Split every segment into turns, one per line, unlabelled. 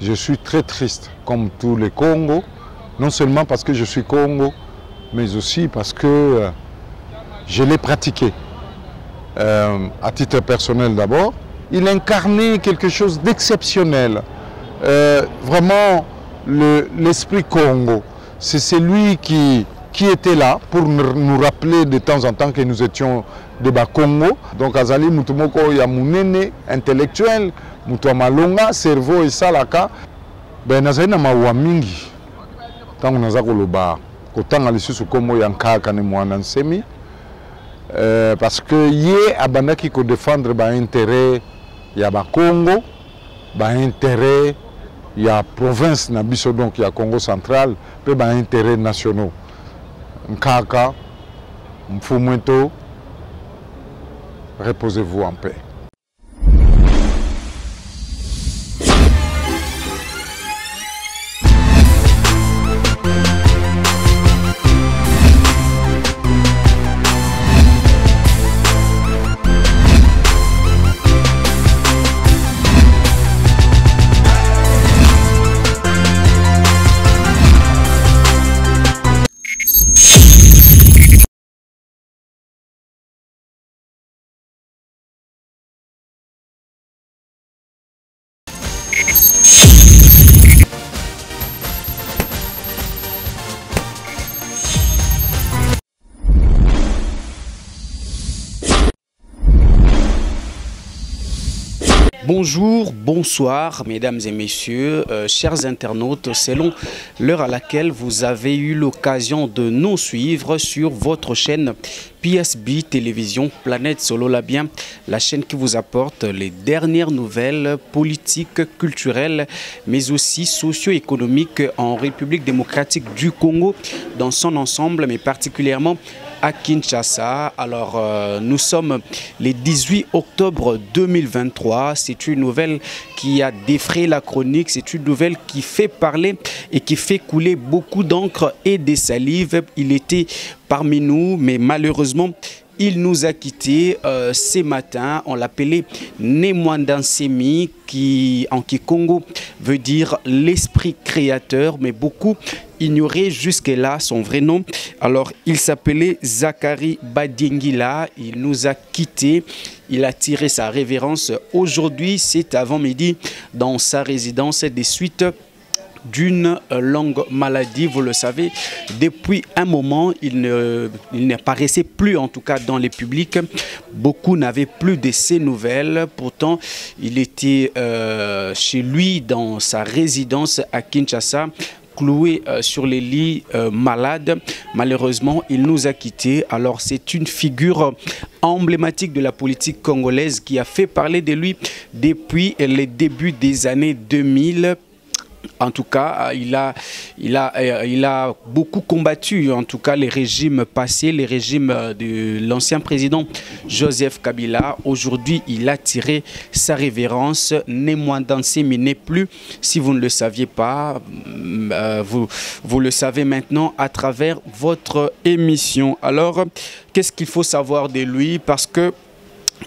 je suis très triste, comme tous les Congos, non seulement parce que je suis Congo, mais aussi parce que je l'ai pratiqué. À titre personnel d'abord, il incarnait quelque chose d'exceptionnel. Vraiment, l'esprit Congo, c'est celui qui était là pour nous rappeler de temps en temps que nous étions des Congo. Donc, Azali Mutumoko Yamunene, intellectuel, Mutuamalonga, cerveau et salaka, ben Nazali na mawa mingi. Tango nazako loba, kotanga lisusu komo yankaka ne mwana nsemi. Parce que yé abandaki ko défendre ba intérêt ya ba Congo, ba intérêt ya province na biso donc ya Congo central, pe ba intérêt nationaux. Nkaka, Mfumwento, reposez-vous en paix.
Bonjour, bonsoir mesdames et messieurs, chers internautes, selon l'heure à laquelle vous avez eu l'occasion de nous suivre sur votre chaîne PSB Télévision Planète Solo Labien, la chaîne qui vous apporte les dernières nouvelles politiques, culturelles, mais aussi socio-économiques en République démocratique du Congo dans son ensemble, mais particulièrement à Kinshasa. Alors, nous sommes le 18 octobre 2023. C'est une nouvelle qui a défrayé la chronique. C'est une nouvelle qui fait parler et qui fait couler beaucoup d'encre et des salives. Il était parmi nous, mais malheureusement, il nous a quittés ce matin. On l'appelait Nemwandansemi, qui en Kikongo veut dire l'esprit créateur, mais beaucoup ignoraient jusque-là son vrai nom. Alors, il s'appelait Zachary Badiengila. Il nous a quittés. Il a tiré sa révérence. Aujourd'hui, c'est avant-midi dans sa résidence des suites d'une longue maladie, vous le savez. Depuis un moment, il n'apparaissait plus, en tout cas dans les publics. Beaucoup n'avaient plus de ses nouvelles. Pourtant, il était chez lui, dans sa résidence à Kinshasa, cloué sur les lits malades. Malheureusement, il nous a quittés. Alors, c'est une figure emblématique de la politique congolaise qui a fait parler de lui depuis les débuts des années 2000. En tout cas, il a beaucoup combattu, en tout cas, les régimes passés, les régimes de l'ancien président Joseph Kabila. Aujourd'hui, il a tiré sa révérence. Nemwandansemi n'est plus. Si vous ne le saviez pas, vous le savez maintenant à travers votre émission. Alors, qu'est-ce qu'il faut savoir de lui? Parce que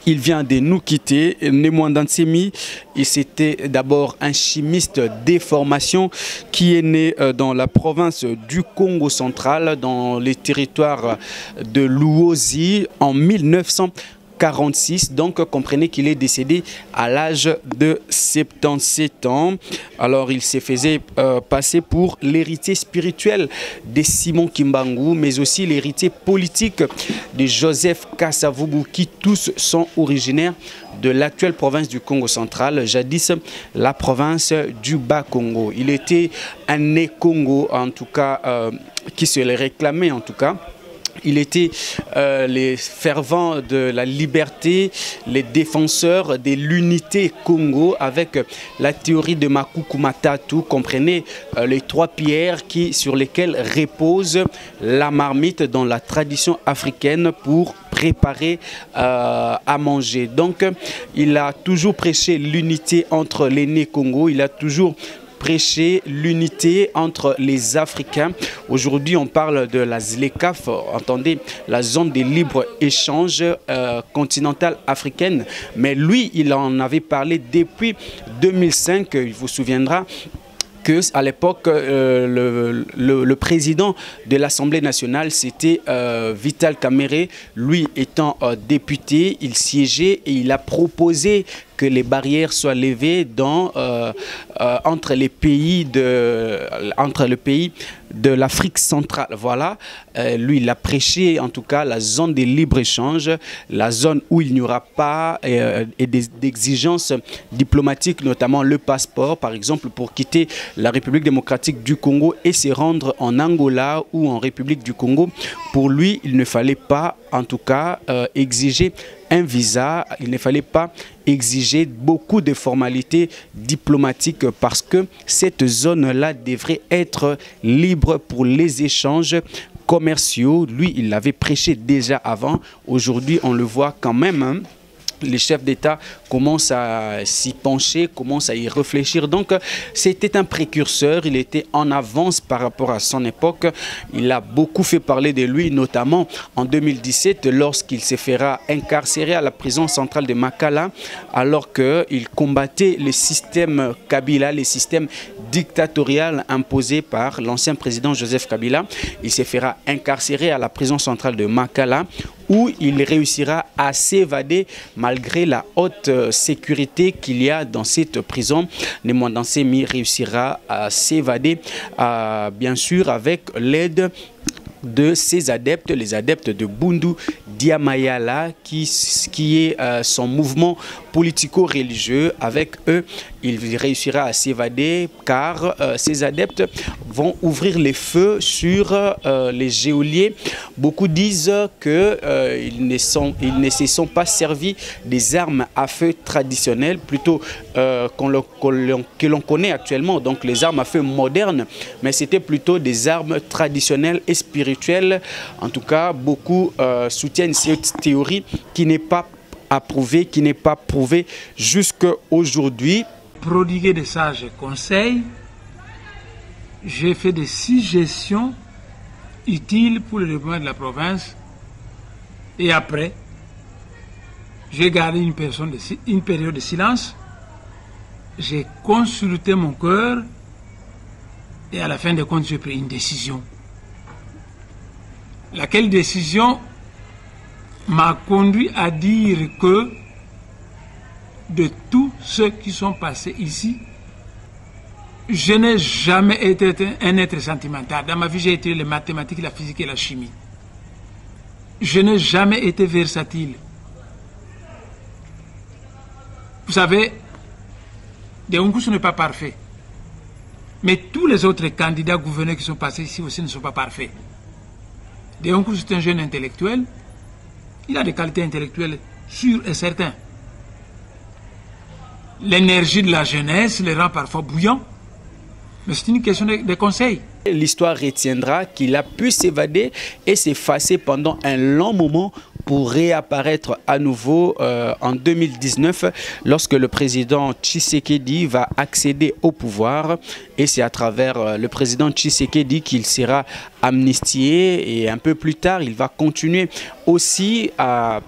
il vient de nous quitter. Nemwandansemi, c'était d'abord un chimiste de formation qui est né dans la province du Congo central, dans les territoires de Luozi en 1946. Donc, comprenez qu'il est décédé à l'âge de 77 ans. Alors, il se faisait passer pour l'héritier spirituel de Simon Kimbangu, mais aussi l'héritier politique de Joseph Kasavubu, qui tous sont originaires de l'actuelle province du Congo central, jadis la province du Bas-Congo. Il était un né-Congo, en tout cas, qui se les réclamait, en tout cas. Il était les fervents de la liberté, les défenseurs de l'unité Congo avec la théorie de Makuku Matatu. Comprenez les trois pierres sur lesquelles repose la marmite dans la tradition africaine pour préparer à manger. Donc, il a toujours prêché l'unité entre les nés Congo. Il a toujours prêché l'unité entre les Africains. Aujourd'hui, on parle de la ZLECAf, entendez, la zone de libre-échange continentale africaine. Mais lui, il en avait parlé depuis 2005, il vous souviendra, qu'à l'époque, le président de l'Assemblée nationale, c'était Vital Kamerhe. Lui étant député, il siégeait et il a proposé que les barrières soient levées entre le pays de l'Afrique centrale. Voilà, lui il a prêché en tout cas la zone de libre-échange, la zone où il n'y aura pas d'exigences diplomatiques, notamment le passeport par exemple pour quitter la République démocratique du Congo et se rendre en Angola ou en République du Congo. Pour lui, il ne fallait pas en tout cas exiger un visa, il ne fallait pas exiger beaucoup de formalités diplomatiques parce que cette zone-là devrait être libre pour les échanges commerciaux. Lui, il l'avait prêché déjà avant. Aujourd'hui, on le voit quand même, hein. Les chefs d'État commencent à s'y pencher, commencent à y réfléchir. Donc, c'était un précurseur, il était en avance par rapport à son époque. Il a beaucoup fait parler de lui, notamment en 2017, lorsqu'il se fera incarcérer à la prison centrale de Makala, alors qu'il combattait le système Kabila, le système dictatorial imposé par l'ancien président Joseph Kabila. Il se fera incarcérer à la prison centrale de Makala, où il réussira à s'évader malgré la haute sécurité qu'il y a dans cette prison. Nemwanda Nsemi réussira à s'évader, bien sûr, avec l'aide de ses adeptes, les adeptes de Bundu Diamayala, qui est son mouvement politico-religieux. Avec eux, il réussira à s'évader car ses adeptes vont ouvrir les feux sur les geôliers. Beaucoup disent qu'ils ne se sont pas servis des armes à feu traditionnelles, plutôt que l'on connaît actuellement, donc les armes à feu modernes, mais c'était plutôt des armes traditionnelles et spirituelles. En tout cas, beaucoup soutiennent cette théorie qui n'est pas approuvée, qui n'est pas prouvée jusqu'à aujourd'hui.
Prodiguer des sages conseils, j'ai fait des suggestions utiles pour le développement de la province et après, j'ai gardé une période de silence, j'ai consulté mon cœur et à la fin des comptes, j'ai pris une décision. Laquelle décision m'a conduit à dire que de tous ceux qui sont passés ici, je n'ai jamais été un être sentimental. Dans ma vie, j'ai étudié les mathématiques, la physique et la chimie. Je n'ai jamais été versatile. Vous savez, Deunkou n'est pas parfait. Mais tous les autres candidats gouverneurs qui sont passés ici aussi ne sont pas parfaits. Deunkou, c'est un jeune intellectuel. Il a des qualités intellectuelles sûres et certaines. L'énergie de la jeunesse les rend parfois bouillants. Mais c'est une question de conseil.
L'histoire retiendra qu'il a pu s'évader et s'effacer pendant un long moment pour réapparaître à nouveau en 2019 lorsque le président Tshisekedi va accéder au pouvoir. Et c'est à travers le président Tshisekedi qu'il sera amnistié et un peu plus tard il va continuer aussi à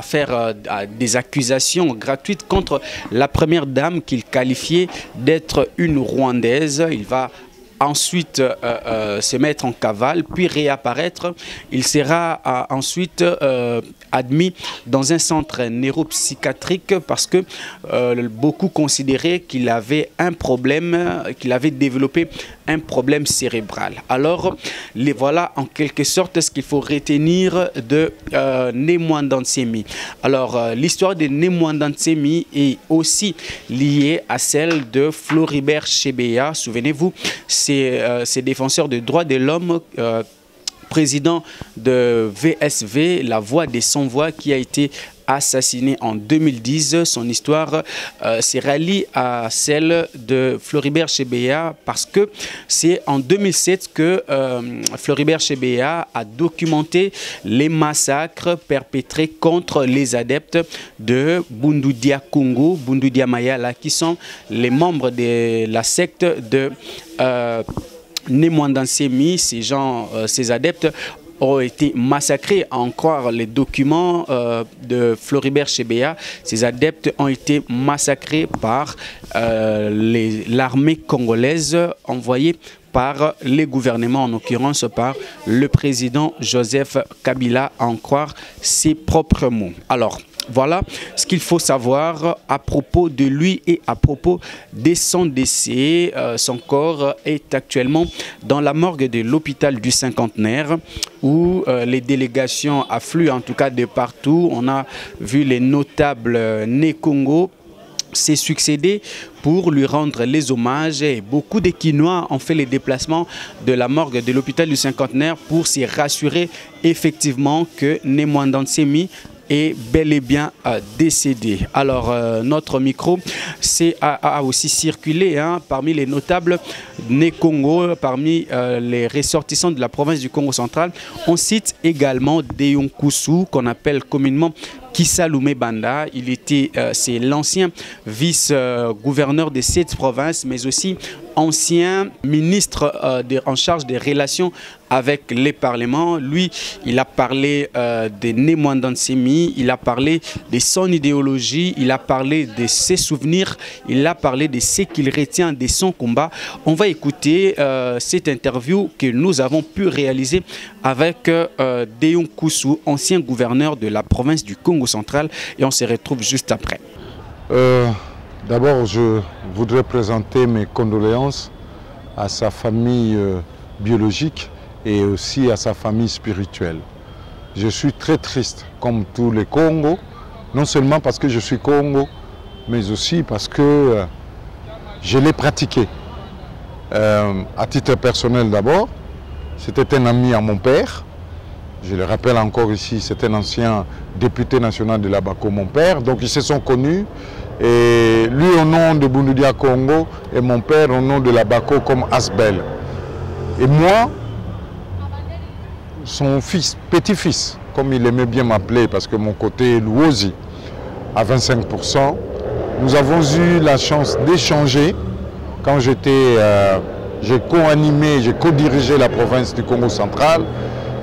faire des accusations gratuites contre la première dame qu'il qualifiait d'être une Rwandaise. Il va ensuite se mettre en cavale, puis réapparaître. Il sera ensuite admis dans un centre neuropsychiatrique parce que beaucoup considéraient qu'il avait un problème, qu'il avait développé un problème cérébral. Alors, voilà en quelque sorte ce qu'il faut retenir de Nemwanda Nsemi. Alors, l'histoire de Nemwanda Nsemi est aussi liée à celle de Floribert Chebeya. Souvenez-vous, ces défenseurs des droits de l'homme, président de VSV, la voix des sans-voix, qui a été assassiné en 2010. Son histoire s'est ralliée à celle de Floribert Chebeya parce que c'est en 2007 que Floribert Chebeya a documenté les massacres perpétrés contre les adeptes de Bundu Dia Congo, Bundu Dia Mayala, qui sont les membres de la secte de Nemwandansemi. Ces adeptes ont été massacrés, à en croire les documents de Floribert Chebeya. Ces adeptes ont été massacrés par l'armée congolaise envoyée par les gouvernements, en l'occurrence par le président Joseph Kabila, à en croire ses propres mots. Alors, voilà ce qu'il faut savoir à propos de lui et à propos de son décès. Son corps est actuellement dans la morgue de l'hôpital du Cinquantenaire où les délégations affluent en tout cas de partout. On a vu les notables Né Congo s'est succédé pour lui rendre les hommages et beaucoup de Quinois ont fait les déplacements de la morgue de l'hôpital du Cinquantenaire pour s'y rassurer effectivement que Nemwandansemi est bel et bien décédé. Alors notre micro a aussi circulé parmi les notables Né Congo, parmi les ressortissants de la province du Congo central. On cite également Deyon Koussou, qu'on appelle communément Kissalume Banda. Il était, c'est l'ancien vice-gouverneur de cette province, mais aussi ancien ministre en charge des relations avec les parlements. Lui, il a parlé de Nemwandansemi, il a parlé de son idéologie, il a parlé de ses souvenirs, il a parlé de ce qu'il retient de son combat. On va écouter cette interview que nous avons pu réaliser avec Deyon Koussou, ancien gouverneur de la province du Congo central, et on se retrouve juste après.
D'abord, je voudrais présenter mes condoléances à sa famille biologique et aussi à sa famille spirituelle. Je suis très triste, comme tous les Congos, non seulement parce que je suis Congo, mais aussi parce que je l'ai pratiqué. À titre personnel d'abord, c'était un ami à mon père. Je le rappelle encore ici, c'est un ancien député national de la Bako, mon père. Donc ils se sont connus. Et lui au nom de Bundu Dia Congo et mon père au nom de la Bako comme Asbel. Et moi, son fils, petit-fils, comme il aimait bien m'appeler, parce que mon côté Louosi, à 25%, nous avons eu la chance d'échanger quand j'ai co-animé, j'ai co-dirigé la province du Congo central.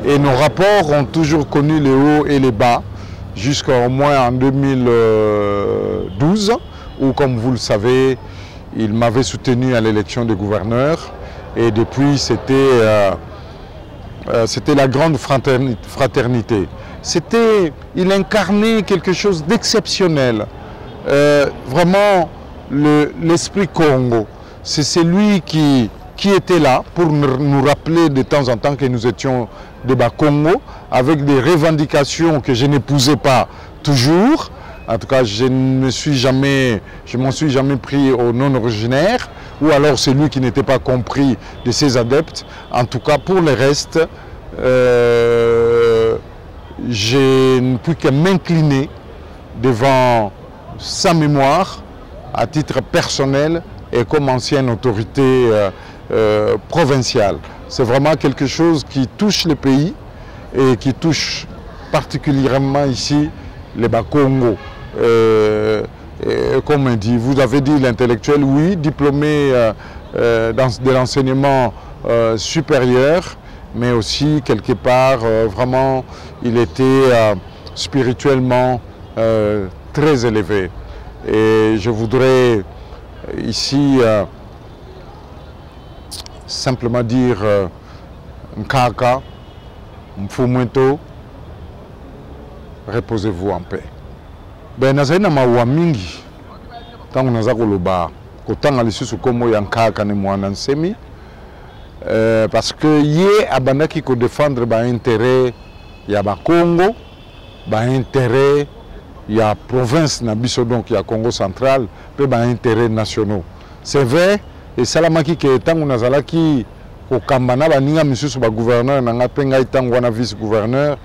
Et nos rapports ont toujours connu les hauts et les bas, jusqu'au moins en 2012, où, comme vous le savez, il m'avait soutenu à l'élection de gouverneur. Et depuis, c'était la grande fraternité. Il incarnait quelque chose d'exceptionnel. Vraiment, l'esprit Congo. C'est celui qui était là pour nous rappeler de temps en temps que nous étions des Bas-Congo, avec des revendications que je n'épousais pas toujours. En tout cas, je m'en suis jamais pris au non-originaire, ou alors celui qui n'était pas compris de ses adeptes. En tout cas, pour le reste, je ne puis que m'incliner devant sa mémoire à titre personnel et comme ancienne autorité provinciale. C'est vraiment quelque chose qui touche le pays et qui touche particulièrement ici les Bas-Congo. Comme on dit, vous avez dit l'intellectuel, oui, diplômé de l'enseignement supérieur, mais aussi quelque part, vraiment, il était spirituellement très élevé. Et je voudrais ici simplement dire Nkaka, Mfumwento, reposez-vous en paix. Ben nazali na mawa mingi tangu naza koloba kotanga lisusu komo ya Nkaka Nemwandansemi parce que ye abandaki ko défendre ba intérêt ya ba Congo, ba intérêt ya province na biso donc ya Congo central pe ba intérêt nationaux. C'est vrai. Et salamaki ke tangu nazalaki kokamba na baninga misusu ba gouverneur na nga pe ngai tangu wana vice gouverneur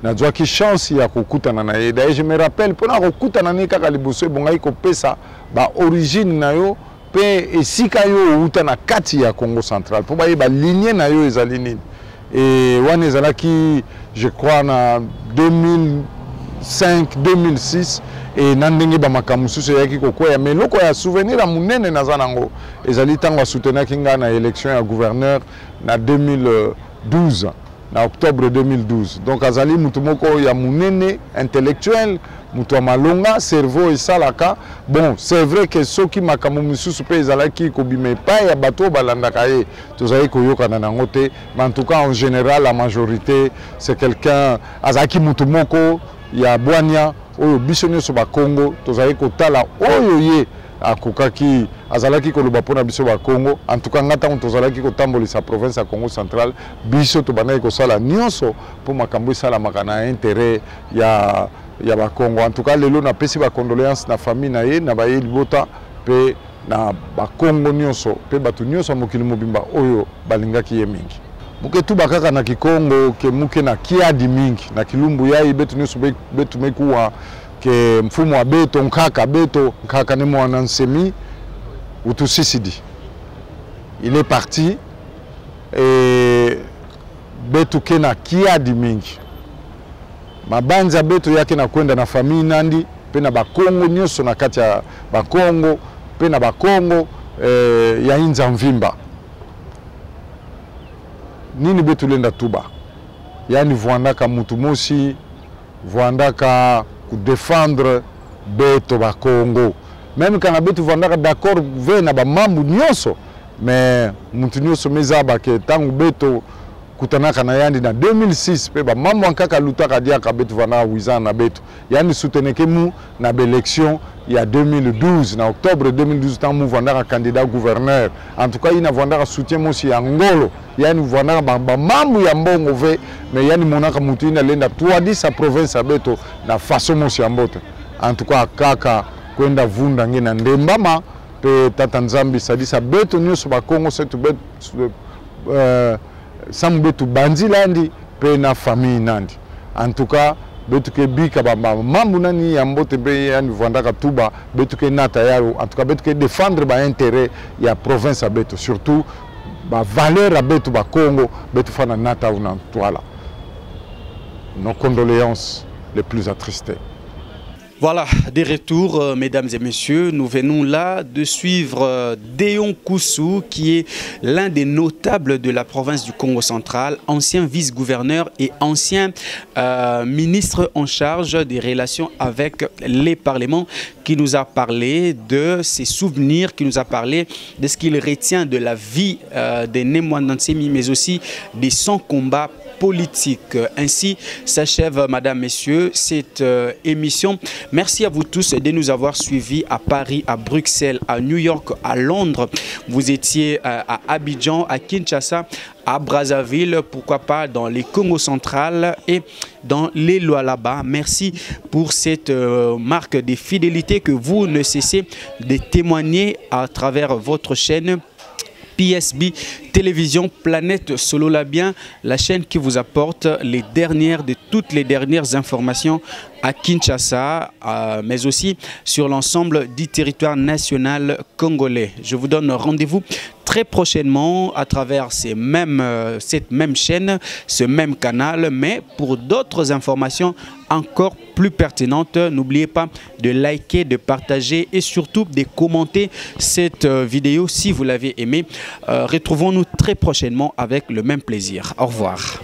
nazwaki chance ya kokutana na ye. D'ailleurs je me rappelle pona kokutana na kaka liboso bongai kopesa ba origine na yo pe esika yo uta na kati ya Congo central po ba lignée na yo ezali nini. Et wana ezalaki je crois na 2005 2006 et nandenge ba makamususu yaki kokoya mais loko ya souvenir a munene na zanango ezali tango soutenir kinga na élection ya gouverneur na 2012 na octobre 2012. Donc azali mutu moko ya munene intellectuel, mutu ya malonga, cerveau esalaka. Bon, c'est vrai que soki makamu misusu pe ezalaki kobima epai ya bato balandaka ye tozali koyokana nango te, mais en tout cas en général la majorité c'est quelqu'un azalaki mutu moko ya bwania oyo biso nyonso ba Congo tozali kotala oyo ye akokaki azalaki koloba pona biso ba Congo. En tout cas ngata tozalaki kotambolisa province ya Congo central biso to banaki kosala nyonso po makambo esala makana intérêt ya ba Congo. En tout cas lelo na pesi ba condoléances na famille na ye na ba ye libota pe na ba Congo nyonso pe batu nyonso mokili mobimba oyo balingaki ye mingi. Muke tu bakaka na Kikongo ke muke na kiadi mingi na kilumbu yai betu nyonso betu mekuwa ke mfumo wa beto nkaka ni mwana nsemi utusisidi. Il est parti et betu kena kiadi mingi. Mabanza betu yake na kwenda na famille nandi pe na bakongo nyonso na kati ya bakongo pe na bakongo ya inza mvimba. Nini betu lenda tuba. Yani vuandaka mutu mosi, vuandaka défendre beto ba Congo. Même quand beto vandaka d'accord vena ba mambu nyonso, mais mutu nyonso mezaba ke tangu beto kutanaka na yandi na 2006 pe ba mambu ankaka lutaka diaka beto vandaka wizana na beto. Yani souteneke mu na élection il y a 2012 na octobre 2012 tant mu vandaka candidat gouverneur. En tout cas ina vandaka soutien mosi ya ngolo. Yani vandaka ba mambu ya mbongo ve mais yani monaka mutu ina lenda tuadi sa province ya beto na façon mosi ya mbote. En tout cas kaka kwenda vunda ngena ndembama pe tata nzambi sadisa beto nyonso ba Congo setu beto samu beto banzilandi pe na famille nandi. En tout cas beto ke bika ba mambu nani ya mbote be yani vandaka tuba beto ke nata yaro. En tout cas beto ke défendre ba intérêt ya province ya beto, surtout ba valeur à beto ba Congo beto fana nata una toala. Nos condoléances les plus attristées.
Voilà, des retours, mesdames et messieurs. Nous venons là de suivre Déon Koussou, qui est l'un des notables de la province du Congo central, ancien vice-gouverneur et ancien ministre en charge des relations avec les parlements, qui nous a parlé de ses souvenirs, qui nous a parlé de ce qu'il retient de la vie de Némoine Nsemi, mais aussi de son combat politique. Ainsi s'achève, madame, messieurs, cette émission. Merci à vous tous de nous avoir suivis à Paris, à Bruxelles, à New York, à Londres. Vous étiez à Abidjan, à Kinshasa, à Brazzaville, pourquoi pas dans les Congo central et dans les Lualaba. Merci pour cette marque de fidélité que vous ne cessez de témoigner à travers votre chaîne PSB Télévision Planète Sololabien, la chaîne qui vous apporte les dernières de toutes les dernières informations à Kinshasa, mais aussi sur l'ensemble du territoire national congolais. Je vous donne rendez-vous très prochainement à travers cette même chaîne, ce même canal, mais pour d'autres informations encore plus pertinentes. N'oubliez pas de liker, de partager et surtout de commenter cette vidéo si vous l'avez aimée. Retrouvons-nous très prochainement avec le même plaisir. Au revoir.